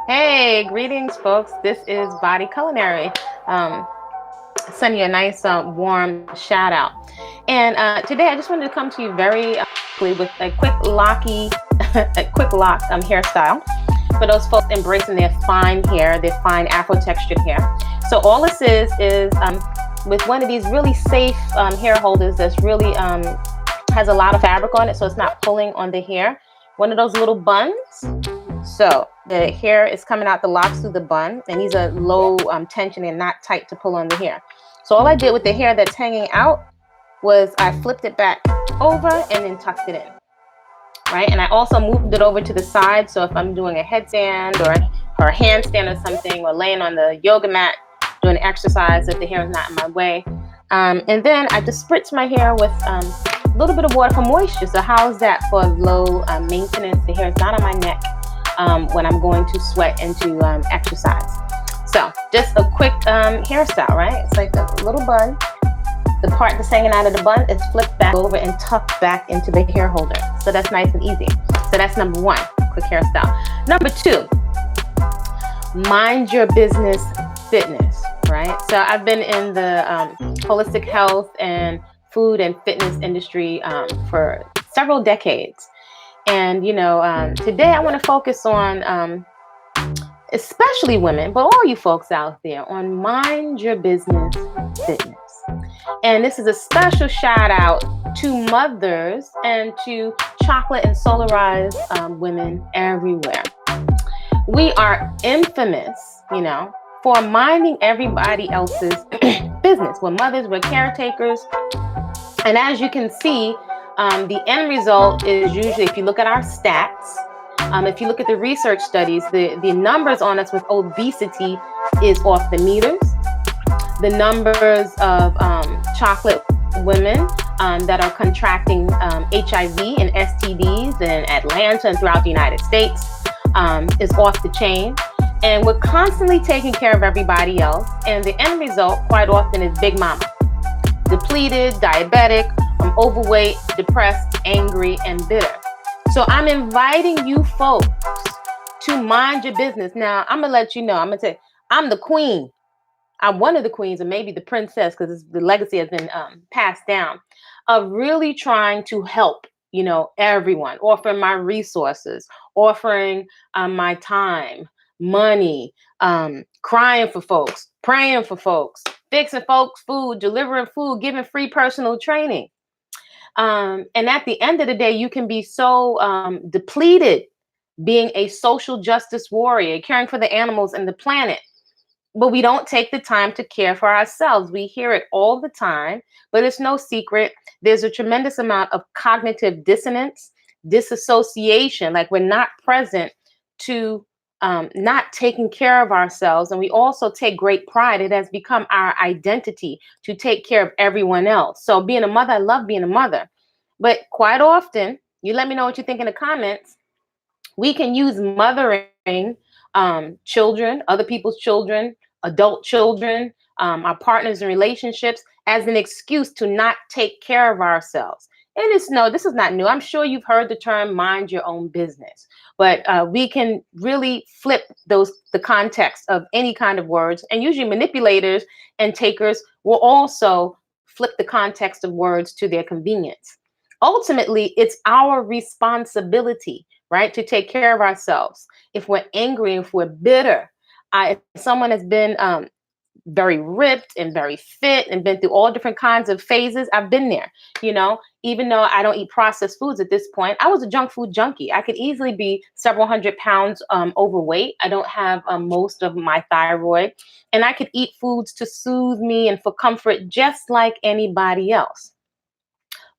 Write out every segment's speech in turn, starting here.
Hey, greetings, folks. This is Body-Culinary. Send you a nice, warm shout out. And today, I just wanted to come to you very quickly with a quick locky, a quick lock hairstyle for those folks embracing their fine hair, their fine Afro textured hair. So all this is with one of these really safe hair holders that's really has a lot of fabric on it, so it's not pulling on the hair. One of those little buns. So the hair is coming out the locks through the bun, and these are low tension and not tight to pull on the hair. So all I did with the hair that's hanging out was I flipped it back over and then tucked it in, right? And I also moved it over to the side, so if I'm doing a headstand or a handstand or something, or laying on the yoga mat doing exercise, if the hair is not in my way. And then I just spritz my hair with a little bit of water for moisture. So how's that for low maintenance? The hair is not on my neck when I'm going to sweat and to exercise. So just a quick hairstyle, right? It's like a little bun. The part that's hanging out of the bun is flipped back over and tucked back into the hair holder. So that's nice and easy. So that's number one, quick hairstyle. Number two, mind your business fitness, right? So I've been in the holistic health and food and fitness industry for several decades. And, today I want to focus on, especially women, but all you folks out there, on mind your business fitness. And this is a special shout out to mothers and to chocolate and solarized women everywhere. We are infamous, for minding everybody else's business. We're mothers, we're caretakers. And as you can see, the end result is usually, if you look at our stats, if you look at the research studies, the numbers on us with obesity is off the meters. The numbers of chocolate women that are contracting HIV and STDs in Atlanta and throughout the United States is off the chain. And we're constantly taking care of everybody else. And the end result quite often is Big Mama. Depleted, diabetic, overweight, depressed, angry, and bitter. So I'm inviting you folks to mind your business. Now, I'm going to let you know, I'm going to say, I'm the queen. I'm one of the queens, or maybe the princess, because the legacy has been passed down, of really trying to help, everyone, offering my resources, offering my time, money, crying for folks, praying for folks, fixing folks food, delivering food, giving free personal training. And at the end of the day, you can be so depleted being a social justice warrior, caring for the animals and the planet, but we don't take the time to care for ourselves. We hear it all the time, but it's no secret. There's a tremendous amount of cognitive dissonance, disassociation, like we're not present to not taking care of ourselves. And we also take great pride. It has become our identity to take care of everyone else. So being a mother, I love being a mother. But quite often, you let me know what you think in the comments, we can use mothering children, other people's children, adult children, our partners in relationships as an excuse to not take care of ourselves. And this is not new. I'm sure you've heard the term mind your own business, but we can really flip the context of any kind of words, and usually manipulators and takers will also flip the context of words to their convenience. Ultimately, it's our responsibility, right, to take care of ourselves. If we're angry, if we're bitter, if someone has been very ripped and very fit and been through all different kinds of phases, I've been there, even though I don't eat processed foods at this point. I was a junk food junkie. I could easily be several hundred pounds overweight. I don't have most of my thyroid, and I could eat foods to soothe me and for comfort just like anybody else.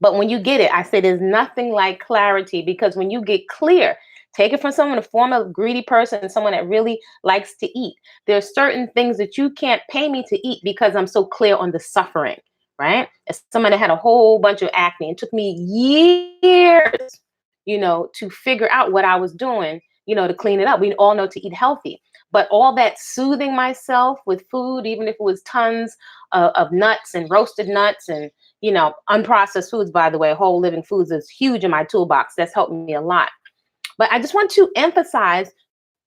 But when you get it, I say there's nothing like clarity, because when you get clear, take it from someone, a former greedy person, someone that really likes to eat. There's certain things that you can't pay me to eat because I'm so clear on the suffering, right? As someone that had a whole bunch of acne, it took me years, to figure out what I was doing, to clean it up. We all know to eat healthy. But all that soothing myself with food, even if it was tons of nuts and roasted nuts and, unprocessed foods, by the way, whole living foods is huge in my toolbox. That's helped me a lot. But I just want to emphasize,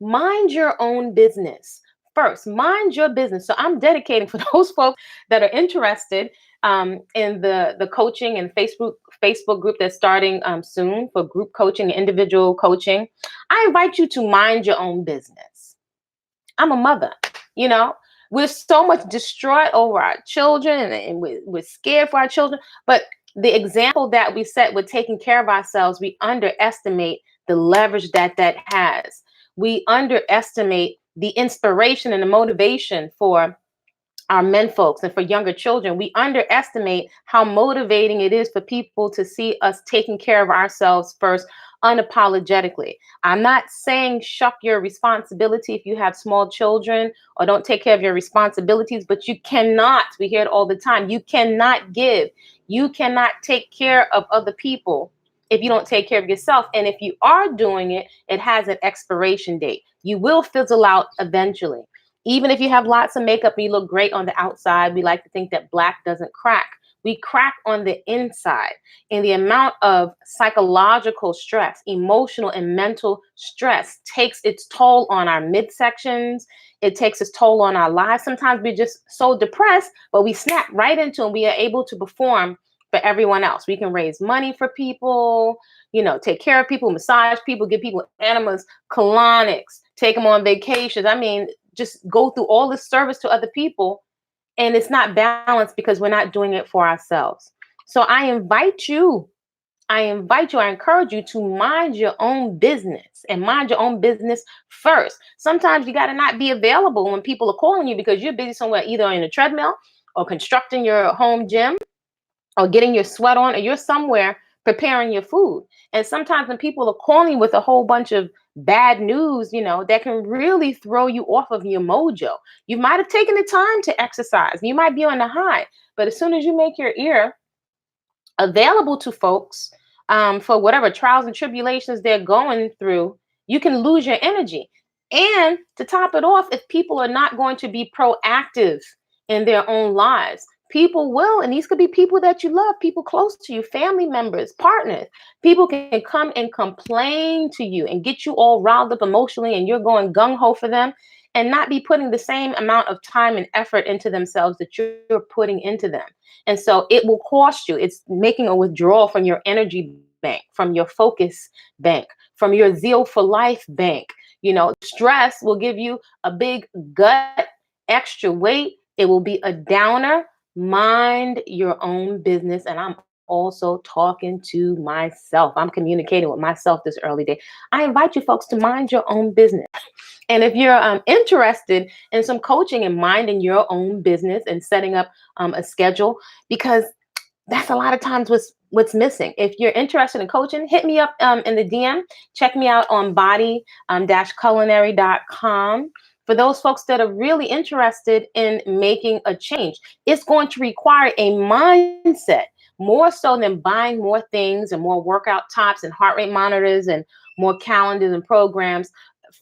mind your own business first. Mind your business. So I'm dedicating for those folks that are interested in the coaching and Facebook group that's starting soon for group coaching and individual coaching. I invite you to mind your own business. I'm a mother, you know. We're so much distraught over our children, and we're scared for our children. But the example that we set with taking care of ourselves, we underestimate the leverage that that has. We underestimate the inspiration and the motivation for our men folks and for younger children. We underestimate how motivating it is for people to see us taking care of ourselves first, unapologetically. I'm not saying shuck your responsibility if you have small children or don't take care of your responsibilities, but you cannot, we hear it all the time, you cannot give, you cannot take care of other people if you don't take care of yourself. And if you are doing it, it has an expiration date. You will fizzle out eventually. Even if you have lots of makeup and you look great on the outside, we like to think that black doesn't crack. We crack on the inside. And the amount of psychological stress, emotional and mental stress takes its toll on our midsections. It takes its toll on our lives. Sometimes we're just so depressed, but we snap right into and we are able to perform for everyone else. We can raise money for people, take care of people, massage people, give people enemas, colonics, take them on vacations. I mean, just go through all this service to other people, and it's not balanced because we're not doing it for ourselves. So I encourage you to mind your own business, and mind your own business first. Sometimes you got to not be available when people are calling you because you're busy somewhere, either in a treadmill or constructing your home gym or getting your sweat on, or you're somewhere preparing your food. And sometimes when people are calling with a whole bunch of bad news, that can really throw you off of your mojo. You might have taken the time to exercise. You might be on the high, but as soon as you make your ear available to folks for whatever trials and tribulations they're going through, you can lose your energy. And to top it off, if people are not going to be proactive in their own lives, people will, and these could be people that you love, people close to you, family members, partners. People can come and complain to you and get you all riled up emotionally, and you're going gung-ho for them and not be putting the same amount of time and effort into themselves that you're putting into them. And so it will cost you. It's making a withdrawal from your energy bank, from your focus bank, from your zeal for life bank. Stress will give you a big gut, extra weight. It will be a downer. Mind your own business. And I'm also talking to myself. I'm communicating with myself this early day. I invite you folks to mind your own business. And if you're interested in some coaching and minding your own business and setting up a schedule, because that's a lot of times what's missing. If you're interested in coaching, hit me up in the DM. Check me out on body-culinary.com. For those folks that are really interested in making a change, it's going to require a mindset more so than buying more things and more workout tops and heart rate monitors and more calendars and programs.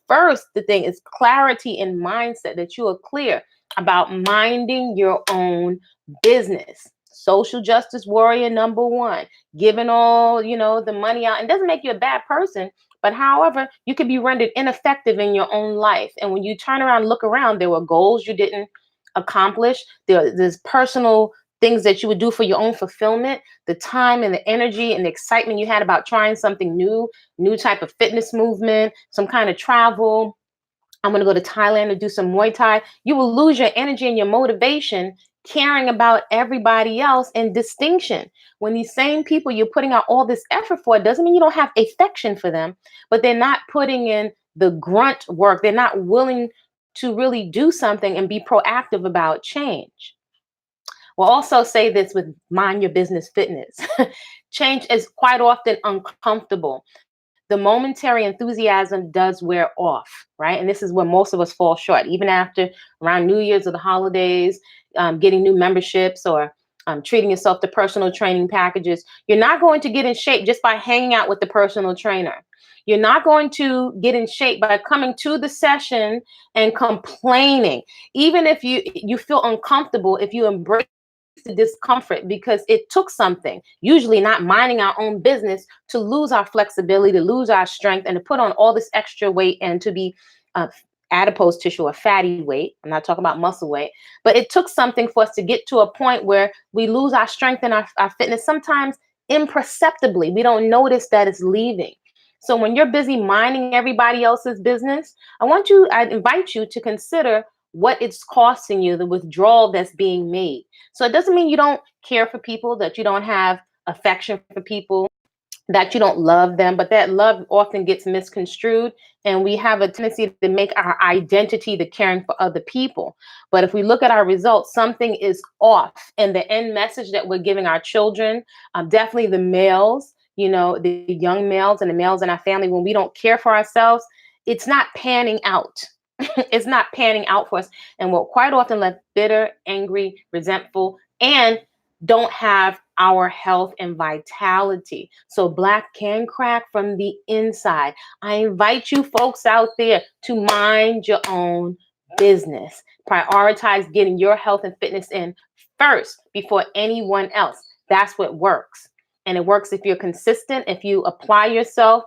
First, the thing is clarity and mindset, that you are clear about minding your own business. Social justice warrior number one, giving all, the money out. And it doesn't make you a bad person, but however, you could be rendered ineffective in your own life. And when you turn around and look around, there were goals you didn't accomplish. There's personal things that you would do for your own fulfillment, the time and the energy and the excitement you had about trying something new type of fitness movement, some kind of travel. I'm going to go to Thailand to do some Muay Thai. You will lose your energy and your motivation caring about everybody else and distinction. When these same people you're putting out all this effort for, it doesn't mean you don't have affection for them, but they're not putting in the grunt work. They're not willing to really do something and be proactive about change. We'll also say this with mind your business fitness. Change is quite often uncomfortable. The momentary enthusiasm does wear off, right? And this is where most of us fall short, even after around New Year's or the holidays, getting new memberships or treating yourself to personal training packages. You're not going to get in shape just by hanging out with the personal trainer. You're not going to get in shape by coming to the session and complaining. Even if you feel uncomfortable, if you embrace the discomfort, because it took something, usually not minding our own business, to lose our flexibility, to lose our strength, and to put on all this extra weight and to be adipose tissue or fatty weight. I'm not talking about muscle weight, but it took something for us to get to a point where we lose our strength and our fitness, sometimes imperceptibly. We don't notice that it's leaving. So when you're busy minding everybody else's business, I invite you to consider what it's costing you, the withdrawal that's being made. So it doesn't mean you don't care for people, that you don't have affection for people, that you don't love them, but that love often gets misconstrued, and we have a tendency to make our identity the caring for other people. But if we look at our results, something is off, and the end message that we're giving our children, definitely the males, the young males and the males in our family, when we don't care for ourselves, it's not panning out. It's not panning out for us, and we're quite often left bitter, angry, resentful, and don't have our health and vitality. So Black can crack from the inside. I invite you folks out there to mind your own business. Prioritize getting your health and fitness in first before anyone else. That's what works. And it works if you're consistent, if you apply yourself,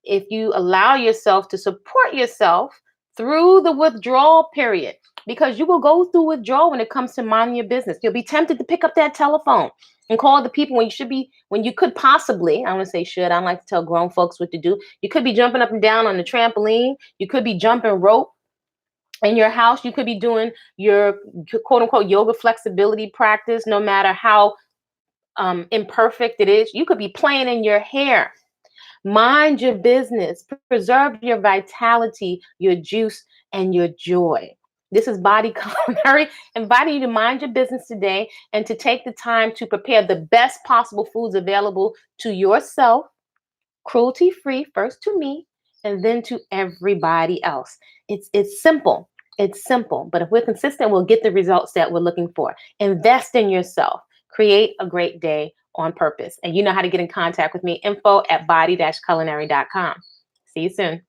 if you allow yourself to support yourself through the withdrawal period, because you will go through withdrawal when it comes to minding your business. You'll be tempted to pick up that telephone and call the people when you could possibly, I want to say should, I don't like to tell grown folks what to do. You could be jumping up and down on the trampoline. You could be jumping rope in your house. You could be doing your quote unquote yoga flexibility practice, no matter how imperfect it is. You could be playing in your hair. Mind your business, preserve your vitality, your juice, and your joy. This is Body-Culinary, inviting you to mind your business today and to take the time to prepare the best possible foods available to yourself, cruelty-free, first to me, and then to everybody else. It's simple. It's simple, but if we're consistent, we'll get the results that we're looking for. Invest in yourself. Create a great day on purpose. And you know how to get in contact with me, info@body-culinary.com. See you soon.